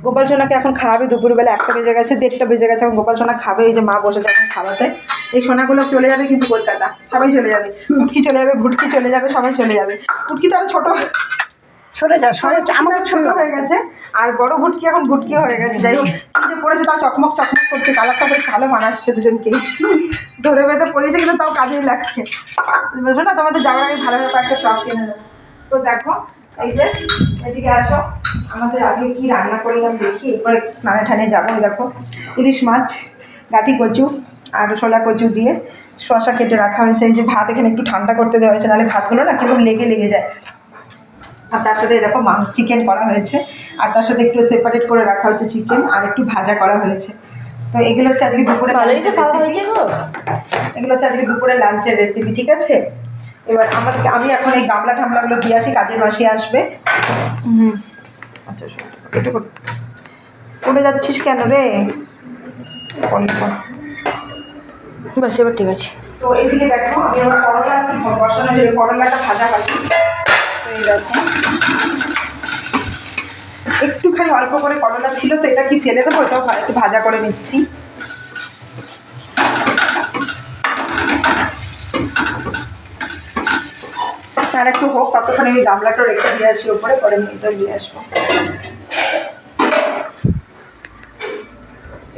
গোপাল সোনাকে এখন খাওয়াবে দুপুরবেলা, 1টা বেজে গেছে, 1:30টা বেজে গেছে, এখন গোপাল সোনা খাবে। এই যে মা বসেছে এখন খাওয়াতে। এই সোনাগুলো চলে যাবে কিন্তু কলকাতা, সবাই চলে যাবে। ফুটকি চলে যাবে, ভুটকি চলে যাবে, সবাই চলে যাবে। ফুটকি তো আরো ছোটো সরে যা সরে যা, আমাকে ছোট হয়ে গেছে, আর বড় ভুটকি এখন ভুটকি হয়ে গেছে। যাই হোক, কি যে পড়েছে তাও চকমক চকমক করছে, কালারটা বেশ ভালো মানাচ্ছে দুজনকেই। ধরে বেঁধে পড়েছে কিন্তু তাও কাজেই লাগছে। বুঝলো না, তোমাদের যাওয়ার আগে ভালো ভালো একটা টপ কিনে দেবো। তো দেখো এই যে এদিকে আসো, আমাদের আজকে কি রান্না করলাম দেখি, এরপরে স্নানে ঠানে যাবো। দেখো ইলিশ মাছ, গাঠি কচু আর শোলা কচু দিয়ে শসা কেটে রাখা হয়েছে। এই যে ভাত এখানে একটু ঠান্ডা করতে দেওয়া হয়েছে, নাহলে ভাতগুলো না কেমন লেগে যায়। আর তার সাথে এরকম চিকেন করা হয়েছে, আর তার সাথে একটু সেপারেট করে রাখা হয়েছে চিকেন, আর একটু ভাজা করা হয়েছে। তো এগুলো হচ্ছে আজকে দুপুরে এগুলো হচ্ছে আজকে দুপুরে লাঞ্চের রেসিপি, ঠিক আছে। এবার আমি এখন এই গামলা ঠামলাগুলো দিয়ে আসি, কাজের মাসি আসবে। আচ্ছা এটা করে যাচ্ছিস কেন রে? বাস এবার ঠিক আছে। তো এইদিকে দেখো আমি আমার করলা বসানো ছিল, করলাটা ভাজা পাচ্ছি। তো এই দেখো একটুখানি অল্প করে করলা ছিল, তো এটা কি ফেলে দেবো, এটাও একটু ভাজা করে নিচ্ছি। আর একটু হোক, ততক্ষণ আমি গামলাটা রেখে দিয়ে আসি ওপরে, পরে মেয়েটা দিয়ে আসবো।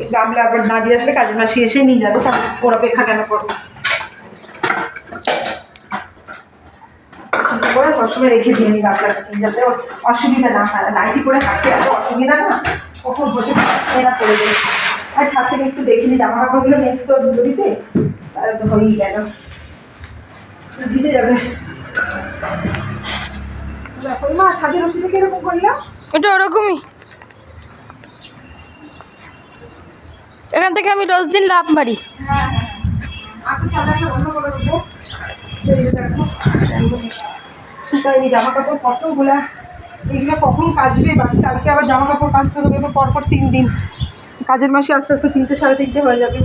এই গামলা আবার না দিয়ে আসলে কাজের মাসি এসে নিয়ে যাবে, তাহলে ওর অপেক্ষা কেন করবো। করে সবসময় রেখে দিয়ে নি গামলাটা, যাতে অসুবিধা না হয়। নাইটি করে হাঁটতে এত অসুবিধা না, কখন প্রচুর এরা পড়ে যায়। আর ছাদ থেকে একটু দেখিনি জামা কাপড়গুলো নেই তো নদীতে, তাহলে তো হয়েই গেল, ভিজে যাবে। মা ছাদের ওষুধে কিরকম করলাম? এটা ওরকমই, এখান থেকে আমি 10 দিন লাভ মারি। হ্যাঁ আমি ছাদাটা বন্ধ করে দেবো। দেখো শুকায়নি জামা কাপড় কতগুলা, এগুলো কখন কাচবে? বাকি কালকে আবার জামা কাপড় কাচতে হবে, এবার পরপর 3 দিন। কাজের মাসে আস্তে আস্তে 3টে সাড়ে 3টে হয়ে যাবে।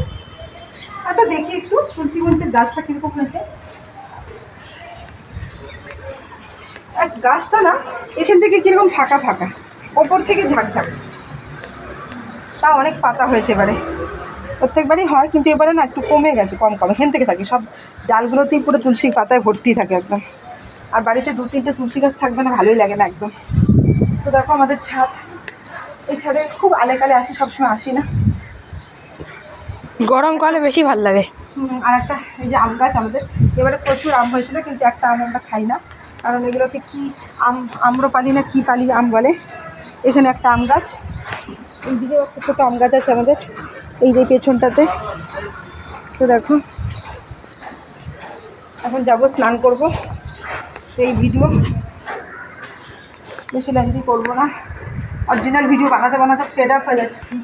আচ্ছা দেখি একটু তুলসী মঞ্চের গাছটা কীরকম হয়েছে। এক গাছটা না এখান থেকে কীরকম ফাঁকা ফাঁকা, ওপর থেকে ঝাঁকঝাঁক, তা অনেক পাতা হয়েছে এবারে। প্রত্যেকবারই হয় কিন্তু এবারে না একটু কমে গেছে, কম এখান থেকে থাকে, সব ডালগুলোতেই পুরো তুলসী পাতায় ভর্তি থাকে একদম। আর বাড়িতে 2-3টে তুলসী গাছ থাকবে না, ভালোই লাগে না একদম। তো দেখো আমাদের ছাদ, এই ছাদে খুব আলেকালে আসি, সবসময় আসি না, গরমকালে বেশি ভাল লাগে। আর একটা এই যে আম গাছ আমাদের, এবারে প্রচুর আম হয়েছিল কিন্তু একটা আম আমরা খাই না, কারণ এগুলোকে কি আম্রপালি না কি পালি আম বলে। এখানে একটা আম গাছ, এইদিকে একটা ছোটো আম গাছ আছে আমাদের, এই যে পেছনটাতে। তো দেখো এখন যাবো স্নান করবো। এই ভিডিও বেশি লেন্থি করবো না, অরিজিনাল ভিডিও বানাতে বানাতে ফেড আপ হয়ে যাচ্ছি।